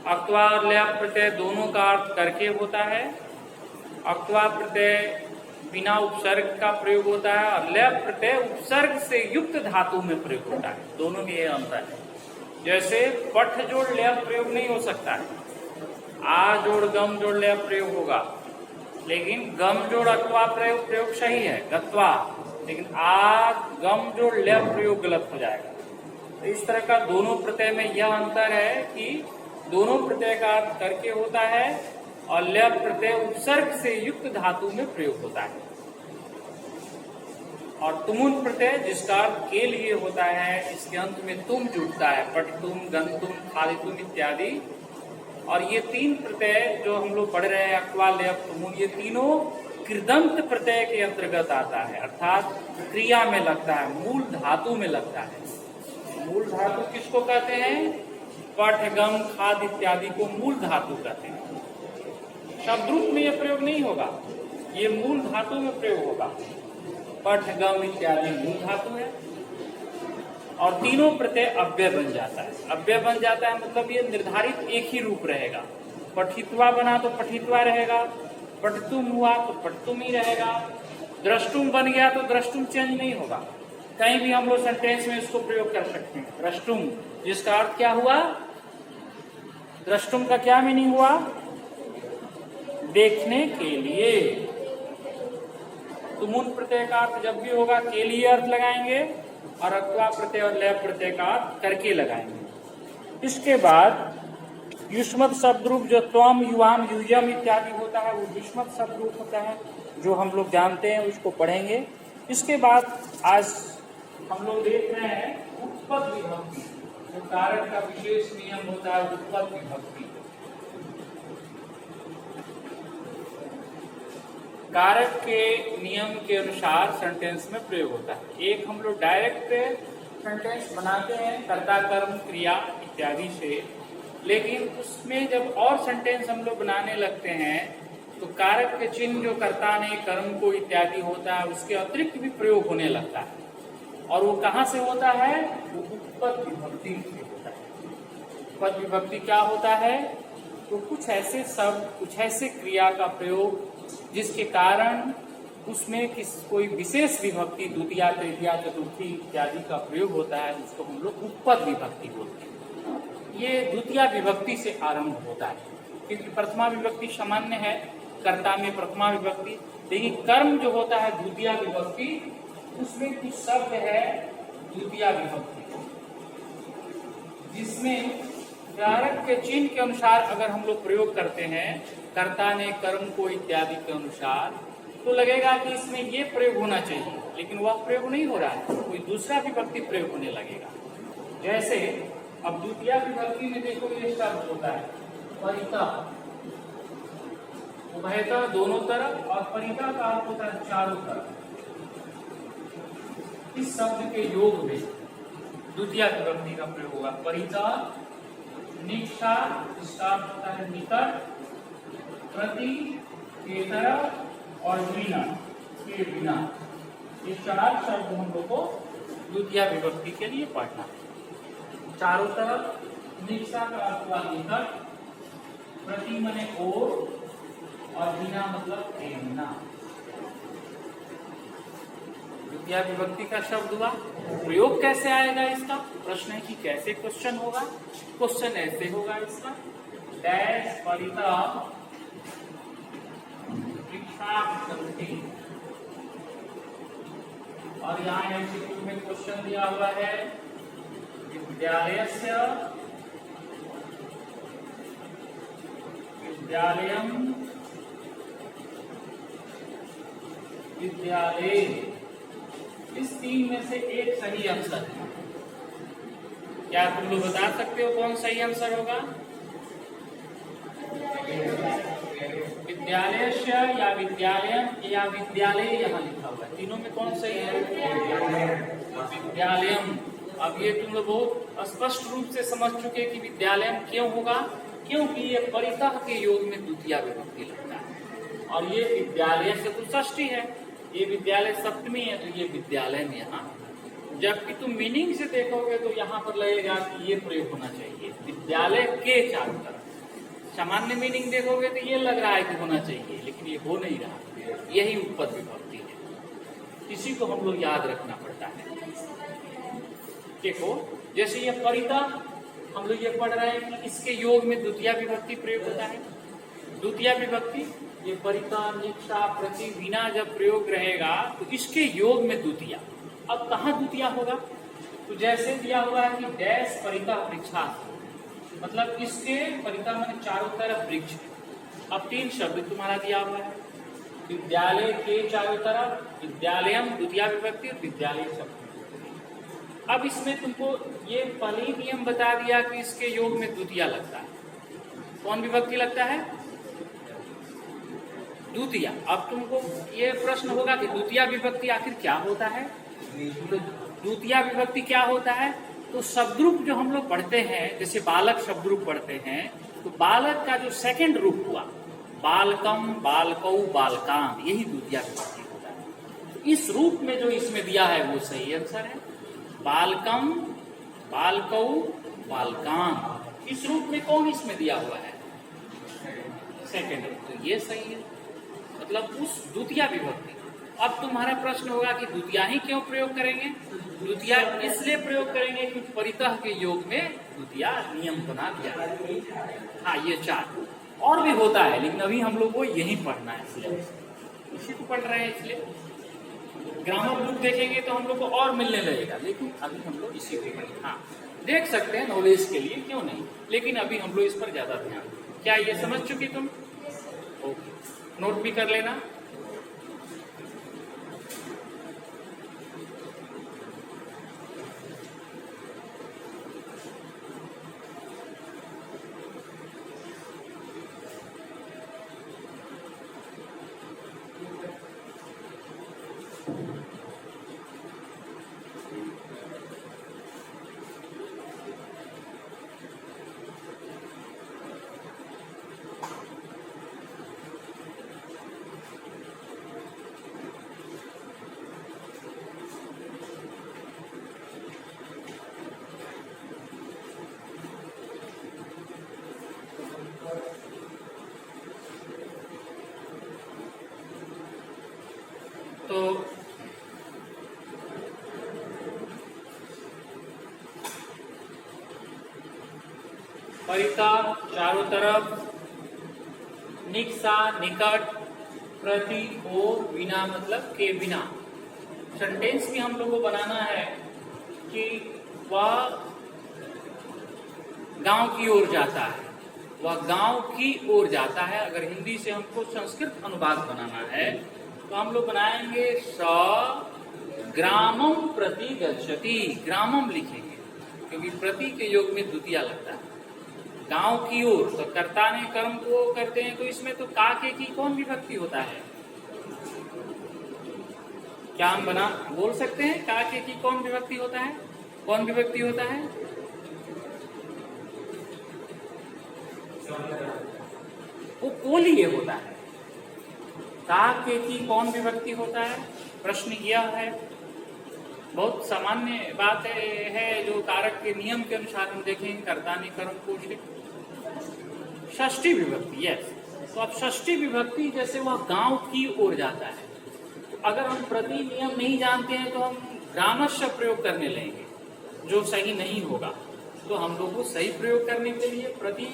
अक्त्वा और ल्या प्रत्यय दोनों का अर्थ करके होता है। अक्त्वा प्रत्यय बिना उपसर्ग का प्रयोग होता है और ल्या प्रत्यय उपसर्ग से युक्त धातु में प्रयोग होता है। दोनों में यह अंतर है। जैसे पठ जोड़ ल्या प्रयोग नहीं हो सकता है, आ जोड़ गम जोड़ ल्या प्रयोग होगा, लेकिन गम जोड़ अक्त्वा प्रयोग सही है गत्वा, लेकिन आ गम जोड़ ल्या प्रयोग गलत हो जाएगा। तो इस तरह का दोनों प्रत्यय में यह अंतर है कि दोनों प्रत्यय का अर्थ करके होता है और ल्या प्रत्यय उपसर्ग से युक्त धातु में प्रयोग होता है। और तुमुन प्रत्यय जिसका अर्थ के लिए होता है, इसके अंत में तुम जुड़ता है, पठतुम, गंतुम, खादितुम इत्यादि। और ये तीन प्रत्यय जो हम लोग पढ़ रहे हैं, अक्त्वा, ल्या, तुमुन, ये तीनों कृदंत प्रत्यय के अंतर्गत आता है, अर्थात क्रिया में लगता है, मूल धातु में लगता है। मूल धातु किसको कहते हैं? पठ, गम, खाद इत्यादि को मूल धातु कहते हैं। शब्द रूप में यह प्रयोग नहीं होगा, ये मूल धातु में प्रयोग होगा। पठ, गम इत्यादि मूल धातु है और तीनों प्रत्यय अव्यय बन जाता है। अव्यय बन जाता है मतलब ये निर्धारित एक ही रूप रहेगा। पठित्वा बना तो पठित्वा रहेगा, पठतुम हुआ तो पठतुम ही रहेगा, द्रष्टुम बन गया तो द्रष्टुम चेंज नहीं होगा। कहीं भी हम लोग सेंटेंस में इसको प्रयोग कर सकते हैं। द्रष्टुम जिसका अर्थ क्या हुआ? द्रष्टुम का क्या मीनिंग हुआ? देखने के लिए। तुमुन प्रत्यय का अर्थ जब भी होगा के लिए अर्थ लगाएंगे और अक्त्वा प्रत्यय और ल्या प्रत्यय का अर्थ करके लगाएंगे। इसके बाद युष्मत शब्द रूप जो त्वम, युवाम, युयम इत्यादि होता है, वो युष्मत शब्द रूप होता है जो हम लोग जानते हैं, उसको पढ़ेंगे। इसके बाद आज हम लोग देख रहे हैं उत्पत्त विभक्ति, जो कारक का विशेष नियम होता है, उत्पत्त विभक्ति। कारक के नियम के अनुसार सेंटेंस में प्रयोग होता है। एक हम लोग डायरेक्ट सेंटेंस बनाते हैं कर्ता, कर्म, क्रिया इत्यादि से, लेकिन उसमें जब और सेंटेंस हम लोग बनाने लगते हैं तो कारक के चिन्ह जो कर्ता ने, कर्म को इत्यादि होता है, उसके अतिरिक्त भी प्रयोग होने लगता है। और वो कहाँ से होता है? वो उत्पत्त विभक्ति से होता है। उत्पत्त विभक्ति क्या होता है? तो कुछ ऐसे शब्द, कुछ ऐसे क्रिया का प्रयोग जिसके कारण उसमें कोई विशेष विभक्ति, द्वितीया, तृतीया, चतुर्थी इत्यादि का प्रयोग होता है, उसको हम लोग उत्पत्त विभक्ति बोलते हैं। ये द्वितीया विभक्ति से आरंभ होता है, क्योंकि प्रथमा विभक्ति सामान्य है, कर्ता में प्रथमा विभक्ति, लेकिन कर्म जो होता है द्वितीया विभक्ति, उसमें कुछ शब्द है द्वितीया विभक्ति, जिसमें कारक के चिन्ह के अनुसार अगर हम लोग प्रयोग करते हैं, कर्ता ने, कर्म को इत्यादि के अनुसार, तो लगेगा कि इसमें ये प्रयोग होना चाहिए, लेकिन वह प्रयोग नहीं हो रहा है, कोई दूसरा विभक्ति प्रयोग होने लगेगा। जैसे अब द्वितीया विभक्ति में देखो, ये शब्द होता है परितः, उभयतः दोनों तरफ, और परितः का अर्थ होता है चारों तरफ। इस शब्द के योग में द्वितीया विभक्ति का प्रयोग होगा। परितः, निष्ठा, इसका अर्थ होता है निकट, प्रति, के तरफ और बिना, के बिना। ये चार शब्द हम लोग को द्वितीया विभक्ति के लिए पढ़ना है। चारों तरफ, निष्ठा का अर्थ हुआ निकट, प्रति मने ओर, और बिना मतलब के बिना। द्वितीया विभक्ति का शब्द हुआ। प्रयोग कैसे आएगा इसका? प्रश्न है कि कैसे क्वेश्चन होगा। क्वेश्चन ऐसे होगा इसका, डैश परितः और यहाँ एमसीक्यू में क्वेश्चन दिया हुआ है, विद्यालयस्य, विद्यालयम, विद्यालय, इस तीन में से एक सही आंसर है। क्या तुम लोग बता सकते हो कौन सही आंसर होगा? विद्यालयस्य या विद्यालयम या विद्यालय यहाँ लिखा हुआ है, तीनों में कौन सही है? विद्यालयम। अब ये तुम लोग बहुत स्पष्ट रूप से समझ चुके कि विद्यालयम क्यों होगा, क्योंकि ये परितः के योग में द्वितीया विभक्ति लगता है, और ये विद्यालय से तो षष्ठी है, ये विद्यालय सप्तमी है, तो ये विद्यालय में यहाँ। जबकि तुम मीनिंग से देखोगे तो यहाँ पर लगेगा कि ये प्रयोग होना चाहिए, विद्यालय के चारों तरफ। सामान्य मीनिंग देखोगे तो ये लग रहा है कि होना चाहिए, लेकिन ये हो नहीं रहा। यही उपपद विभक्ति है, इसी को हम लोग याद रखना पड़ता है। देखो जैसे ये परिता, हम लोग ये पढ़ रहे हैं कि इसके योग में द्वितीय विभक्ति प्रयोग होता है। द्वितीय विभक्ति ये परिता, निक्षा, प्रति, विना जब प्रयोग रहेगा तो इसके योग में द्वितीय। अब कहाँ द्वितीय होगा? तो जैसे दिया हुआ है कि डैश परिता वृक्षा, मतलब इसके परिता माने चारों तरफ वृक्ष। अब तीन शब्द तुम्हारा दिया हुआ है, विद्यालय के चारों तरफ, विद्यालयम द्वितीय विभक्ति, विद्यालय शब्द। अब इसमें तुमको ये पहले ही नियम बता दिया कि इसके योग में द्वितीय लगता है। कौन विभक्ति लगता है? द्वितीय। अब तुमको ये प्रश्न होगा कि द्वितीय विभक्ति आखिर क्या होता है? तो द्वितीय विभक्ति क्या होता है? तो शब्द रूप जो हम लोग पढ़ते हैं, जैसे बालक शब्द रूप पढ़ते हैं, तो बालक का जो सेकंड रूप हुआ, बालकम, बालकौ, बालकान, यही द्वितीय विभक्ति होता है। तो इस रूप में जो इसमें दिया है वो सही आंसर है। बालकम, बालकौ, बालकान, इस रूप में कौन इसमें दिया हुआ है? सेकंड। तो ये सही है, मतलब उस द्वितीय विभक्ति। अब तुम्हारा प्रश्न होगा कि द्वितीय ही क्यों प्रयोग करेंगे? द्वितीय इसलिए प्रयोग करेंगे कि परितः के योग में द्वितीय नियम बना दिया है। हाँ, ये चार और भी होता है, लेकिन अभी हम लोग को यही पढ़ना है, इसलिए इसी को पढ़ रहे हैं। इसलिए ग्रामर बुक देखेंगे तो हम लोग को और मिलने लगेगा, लेकिन अभी हम लोग इसी को पढ़ेंगे। हाँ, देख सकते हैं नॉलेज के लिए, क्यों नहीं, लेकिन अभी हम लोग इस पर ज्यादा ध्यान। क्या ये समझ चुकी तुम? ओके, नोट भी कर लेना। तो परिता चारों तरफ, निक्षा निकट, प्रति, और, बिना मतलब के बिना। सेंटेंस भी हम लोग को बनाना है कि वह गांव की ओर जाता है, वह गांव की ओर जाता है। अगर हिंदी से हमको संस्कृत अनुवाद बनाना है तो हम लोग बनाएंगे स ग्रामम प्रति गच्छति, ग्रामम लिखेंगे क्योंकि प्रति के योग में द्वितीय लगता है। गांव की ओर, तो कर्ता ने कर्म को करते हैं, तो इसमें तो का के की कौन विभक्ति होता है? क्या हम बना बोल सकते हैं का के की कौन विभक्ति होता है? कौन विभक्ति होता है? वो कोलीय होता है। का के की कौन विभक्ति होता है? प्रश्न किया है, बहुत सामान्य बात है जो कारक के नियम के अनुसार हम देखें, कर्ता ने कर्म को षष्ठी विभक्ति। यस, तो अब षष्ठी विभक्ति जैसे वह गांव की ओर जाता है, तो अगर हम प्रति नियम नहीं जानते हैं तो हम ग्रामस्य प्रयोग करने लेंगे, जो सही नहीं होगा। तो हम लोग को सही प्रयोग करने के लिए प्रति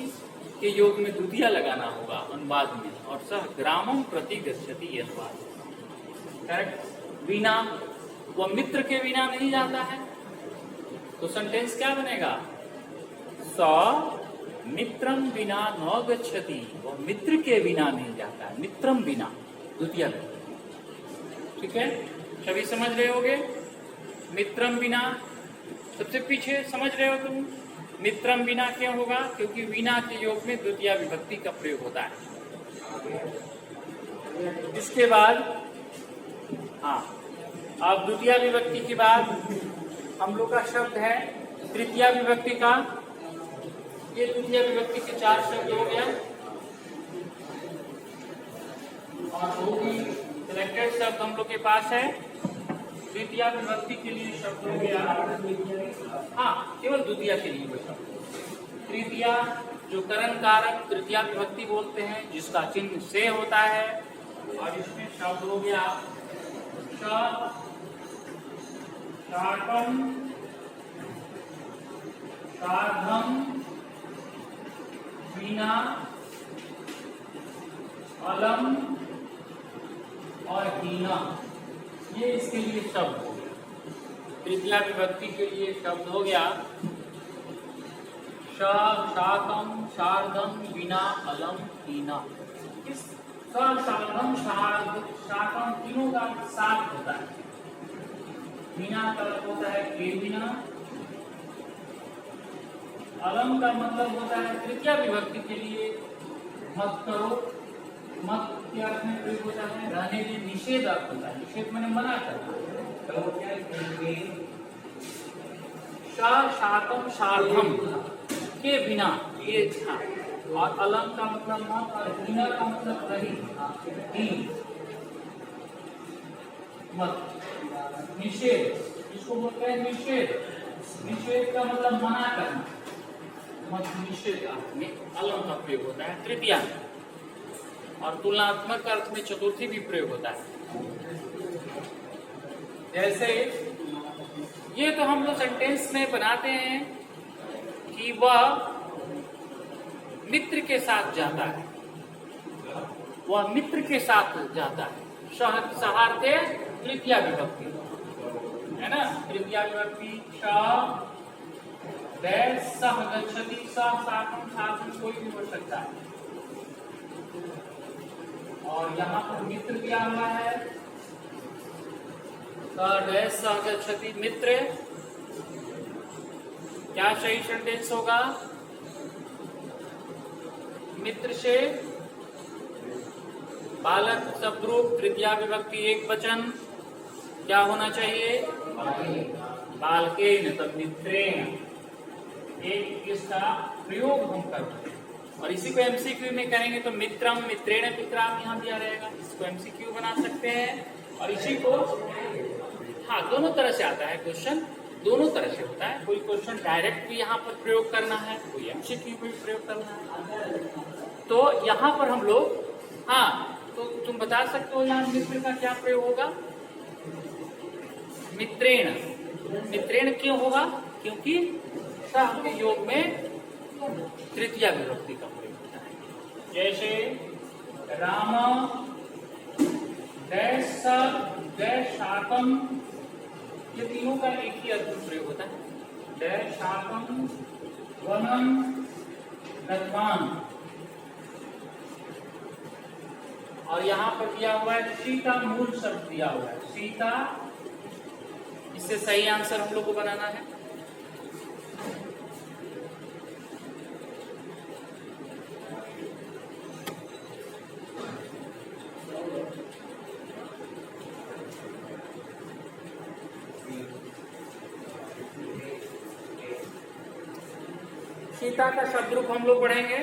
के योग में द्वितीय लगाना होगा अनुवाद में, और सह ग्रामम प्रति गच्छति अनुवाद। करेक्ट। बिना, वह मित्र के बिना नहीं जाता है, तो सेंटेंस क्या बनेगा? स मित्रम बिना न गच्छति, वह मित्र के बिना नहीं जाता है, मित्रम बिना द्वितीय। ठीक है, सभी समझ रहे होगे? मित्रम बिना सबसे पीछे समझ रहे हो तुम? मित्रम बिना क्यों होगा? क्योंकि बिना के योग में द्वितीय विभक्ति का प्रयोग होता है। इसके बाद हाँ, अब द्वितीय विभक्ति के बाद हम लोग का शब्द है तृतीय विभक्ति का। ये द्वितीय विभक्ति के चार शब्द हो गया, और वो भी सिलेक्टेड शब्द हम लोग के पास है। द्वितीय विभक्ति के लिए शब्द हो गया, हाँ केवल द्वितीय के लिए शब्द। तृतीय, जो करण कारक तृतीया विभक्ति बोलते हैं, जिसका चिन्ह से होता है। और इसमें शब्द हो गया शाकम, सार्धम, वीणा, अलम और हीना। ये इसके लिए शब्द हो गया। तृतीया विभक्ति के लिए शब्द हो गया शाकम, शार्धम, वीणा, अलम, हीना। इस शार्धम, शाकम तीनों का साथ होता है। वीणा का मतलब होता है के बिना। अलम का मतलब होता है तृतीया विभक्ति के लिए मत करो। मत के अर्थ में प्रयोग होता है रहने के निषेध अर्थ होता है। निषेध मैंने मना करना। तो क्या कहेंगे? शाकम, शार्धम के बिना, ये था। और अलम का मतलब मत और हीना का मतलब रही, मत। निषेध इसको बोलते हैं निषेध। निषेध का मतलब मना करना। मत निषेध अर्थ में अलम का प्रयोग होता है तृतीया में। और तुलनात्मक अर्थ में चतुर्थी भी प्रयोग होता है। जैसे ये तो हम लोग सेंटेंस में बनाते हैं कि वह मित्र के साथ जाता है। वह मित्र के साथ जाता है। सहार्थे तृतीया विभक्ति है ना। तृतीया विभक्ति सह गच्छति, साकम, साकम कोई भी हो सकता है। और यहाँ पर मित्र दिया हुआ है सह गच्छति, मित्र। क्या सही सेंटेंस होगा? मित्र से बालक शब्दरूप तृतीया विभक्ति एक वचन क्या होना चाहिए? बालकेन, तब मित्रेण। एक इसका प्रयोग हम करते हैं। और इसी को एमसीक्यू में करेंगे तो मित्रम, मित्रेण, पित्राम यहाँ दिया रहेगा। इसको एमसीक्यू बना सकते हैं। और इसी को हाँ दोनों तरह से आता है क्वेश्चन, दोनों तरह से होता है। कोई क्वेश्चन डायरेक्ट भी यहाँ पर प्रयोग करना है, कोई एमसीक्यू भी प्रयोग करना है। तो यहाँ पर हम लोग तो तुम बता सकते हो यहाँ मित्र का क्या प्रयोग होगा? मित्रेण। मित्रेण क्यों होगा? क्योंकि सह के योग में तृतीया विभक्ति का प्रयोग होता है। जैसे राम शाकम, ये तीनों का एक ही अर्थ में प्रयोग होता है। शाकम, वनम, गतवान। और यहाँ पर दिया हुआ है सीता, मूल शब्द दिया हुआ है सीता। इससे सही आंसर हम लोग को बनाना है। सीता का शब्द रूप हम लोग पढ़ेंगे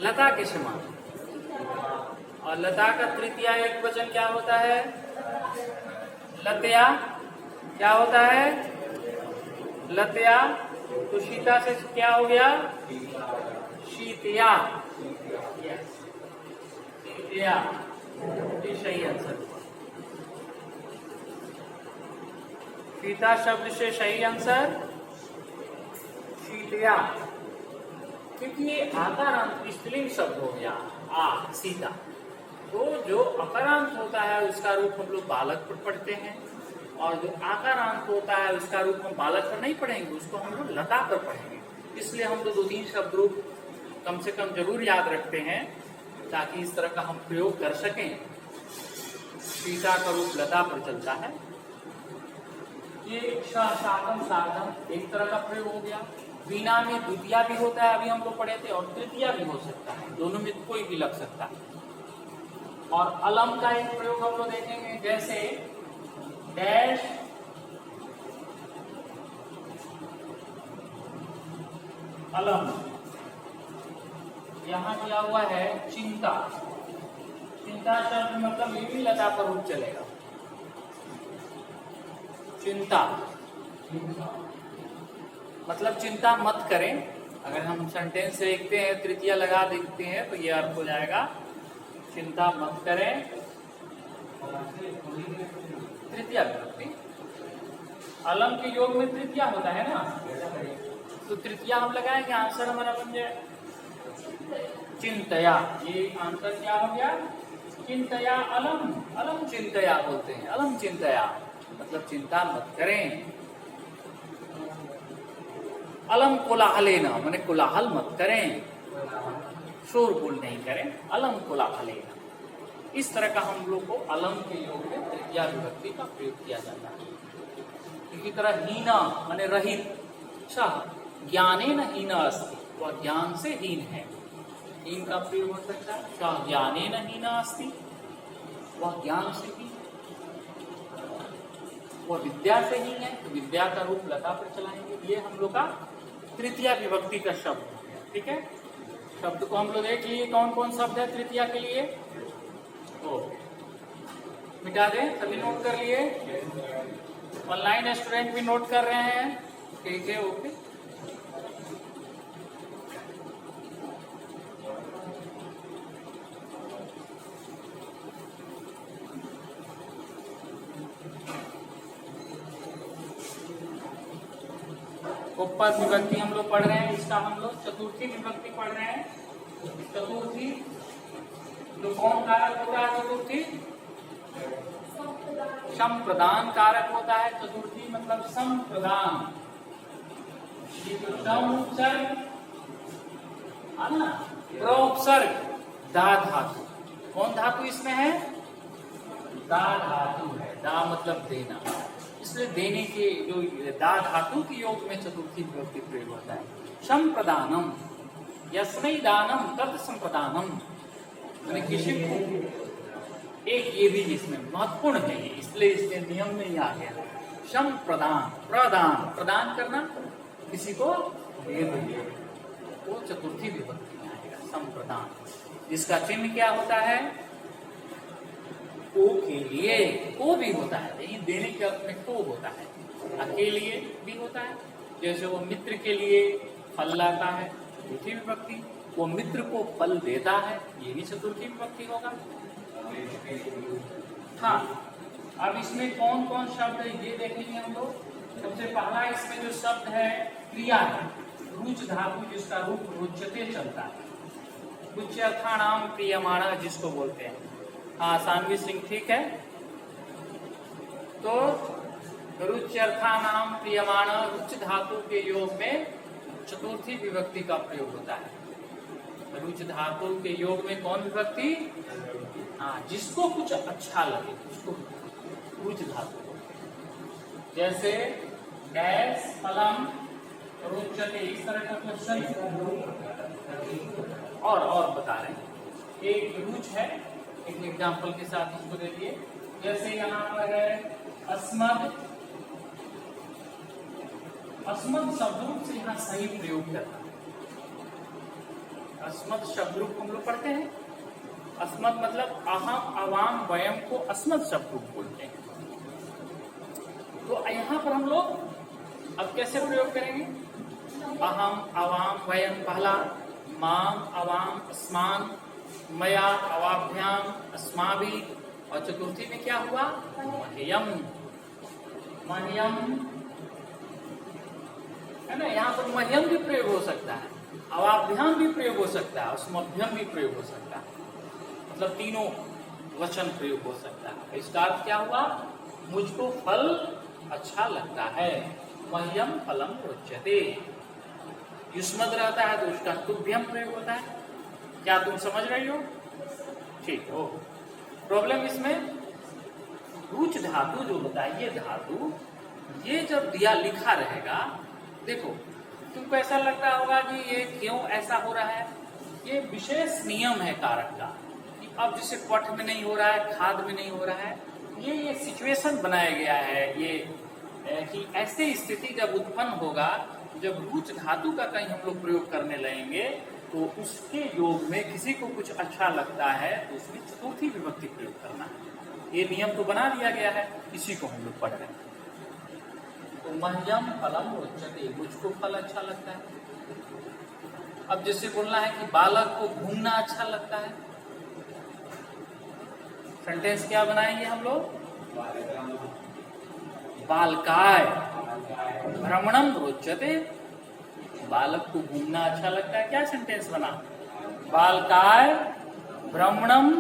लता के समान। और लता का तृतीया एक वचन क्या होता है? लतया। क्या होता है? लतया। तो सीता से क्या हो गया? शीतया। शीतया, ये सही आंसर। सीता शब्द से सही आंसर शीतया, क्योंकि ये आकारांत स्त्रीलिंग शब्द हो गया सीता। तो जो अकारांत होता है उसका रूप हम लोग बालक पर पढ़ते हैं, और जो आकारांत होता है उसका रूप हम बालक पर नहीं पढ़ेंगे, उसको हम लोग लता पर पढ़ेंगे। इसलिए हम लोग 2-3 शब्द रूप कम से कम जरूर याद रखते हैं ताकि इस तरह का हम प्रयोग कर सकें। सीता का रूप लता पर चलता है। ये शाकम, सार्धम एक तरह का प्रयोग हो गया। वीणा में द्वितीया भी होता है, अभी हम लोग पढ़े थे, और तृतीया भी हो सकता है, दोनों में कोई भी लग सकता है। और अलम का एक प्रयोग हम लोग देखेंगे, जैसे डैश अलम। यहाँ दिया हुआ है चिंता। चिंता शब्द मतलब ये भी लता पर रूप चलेगा। चिंता मतलब चिंता मत करें। अगर हम सेंटेंस देखते हैं, तृतीया लगा देखते हैं, तो ये अर्थ हो जाएगा चिंता मत करें। तृतीया विभक्ति, अलम के योग में तृतीया होता है ना, तो तृतीया हम लगाएंगे, आंसर हमारा बन जाए चिंतया। ये आंसर क्या हो गया? चिंतया अलम। अलम चिंतया बोलते हैं, अलम चिंतया मतलब चिंता मत करें। अलम कोलाहलेना माने कोलाहल मत करें, शोरगुल नहीं करें, अलम कोलाहलेना। इस तरह का हम लोग को अलम के योग में तृतीया विभक्ति का प्रयोग किया जाता है। इसी तरह हीना माने रहित, ज्ञानेन हीना अस्ति, वह ज्ञान से हीन है, हीन का प्रयोग हो सकता है। ज्ञानेन हीना अस्ति, वह ज्ञान से हीन, वह विद्या से हीन है, तो विद्या का रूप लता पर चलाएंगे। ये हम लोग का तृतीया विभक्ति का शब्द है। ठीक है, शब्द को हम लोग देख लिए कौन कौन शब्द है तृतीया के लिए, तो मिटा दें, सभी नोट कर लिए। ऑनलाइन स्टूडेंट भी नोट कर रहे हैं, ठीक है, ओके। उपपद विभक्ति हम लोग पढ़ रहे हैं, इसका हम लोग चतुर्थी विभक्ति पढ़ रहे हैं। चतुर्थी जो कौन कारक होता है? चतुर्थी सम प्रदान कारक होता है। चतुर्थी मतलब सम प्रदान, उपसर्ग प्रोपसर्ग, दा धातु। कौन धातु इसमें है? दा धातु है। दा मतलब देना, इसलिए देने के जो दा धातु के योग में चतुर्थी विभक्ति प्रयोग होता है। संप्रदानम, यस्मै दानम तत् संप्रदानम, मैंने किसी को एक, ये भी इसमें महत्वपूर्ण है, इसलिए इसके नियम में ही आ गया। संप्रदान, प्रदान, प्रदान करना, किसी को दे देंगे, वो चतुर्थी विभक्ति में आएगा। संप्रदान, जिसका चिन्ह क्या होता है? को के लिए, को भी होता है, यही देने के अर्थ में को होता है, के लिए भी होता है। जैसे वो मित्र के लिए फल लाता है, चतुर्थी विभक्ति, वो मित्र को फल देता है, ये भी चतुर्थी विभक्ति होगा। हाँ, अब इसमें कौन कौन शब्द है ये देखेंगे हम लोग। सबसे पहला इसमें जो शब्द है क्रिया है, रुच धातु जिसका रूप रुच्यते चलता है, रुच्यर्थानाम क्रियमाणा जिसको बोलते हैं। हाँ सानवी सिंह ठीक है, तो रुच्यर्थानाम क्रियमाण, रुच धातु के योग में चतुर्थी विभक्ति का प्रयोग होता है। रुच धातु के योग में कौन विभक्ति? हाँ, जिसको कुछ अच्छा लगे उसको रुच धातु। जैसे डैश फलम रुच्यते, इस तरह का क्वेश्चन और बता रहे हैं। एक रुच है, एक एग्जाम्पल के साथ इसको दे दिए। जैसे यहाँ पर है अस्मद, अस्मद शब्द रूप से यहाँ सही प्रयोग करना। अस्मद शब्द रूप हम लोग पढ़ते हैं, अस्मद मतलब अहम अवाम वयम को अस्मद शब्द रूप बोलते हैं। तो यहाँ पर हम लोग अब कैसे प्रयोग करेंगे? अहम अवाम वयम पहला, माम अवाम अस्मान, मया अवाभ्याम अस्माभि, और चतुर्थी में क्या हुआ? मह्यम, मह्यम है ना। यहाँ पर मह्यम भी प्रयोग हो सकता है, अवाभ्याम भी प्रयोग हो सकता है, अस्मभ्यम भी प्रयोग हो सकता है, मतलब तीनों वचन प्रयोग हो सकता है। इसका अर्थ क्या हुआ? मुझको फल अच्छा लगता है, मह्यम फलम रुच्यते। युष्मद रहता है तो उसका तुभ्यम प्रयोग होता है। क्या तुम समझ रही हो? ठीक हो। प्रॉब्लम इसमें रुच धातु जो होता है, ये धातु, ये जब दिया लिखा रहेगा, देखो तुमको ऐसा लगता होगा कि ये क्यों ऐसा हो रहा है। ये विशेष नियम है कारक का, कि अब जैसे पठ में नहीं हो रहा है, खाद में नहीं हो रहा है, ये सिचुएशन बनाया गया है, ये कि ऐसी स्थिति जब उत्पन्न होगा, जब रुच धातु का कहीं हम लोग प्रयोग करने लगेंगे, तो उसके योग में किसी को कुछ अच्छा लगता है तो उसमें चतुर्थी विभक्ति प्रयोग करना है। ये नियम तो बना दिया गया है, इसी को हम लोग पढ़ रहे हैं। तो मह्यम फलम रोचते, मुझको फल अच्छा लगता है। अब जैसे बोलना है कि बालक को घूमना अच्छा लगता है, सेंटेंस क्या बनाएंगे हम लोग? बालकाय भ्रमणम रोचते, बालक को घूमना अच्छा लगता है, क्या सेंटेंस बना? बालकाय भ्रमणम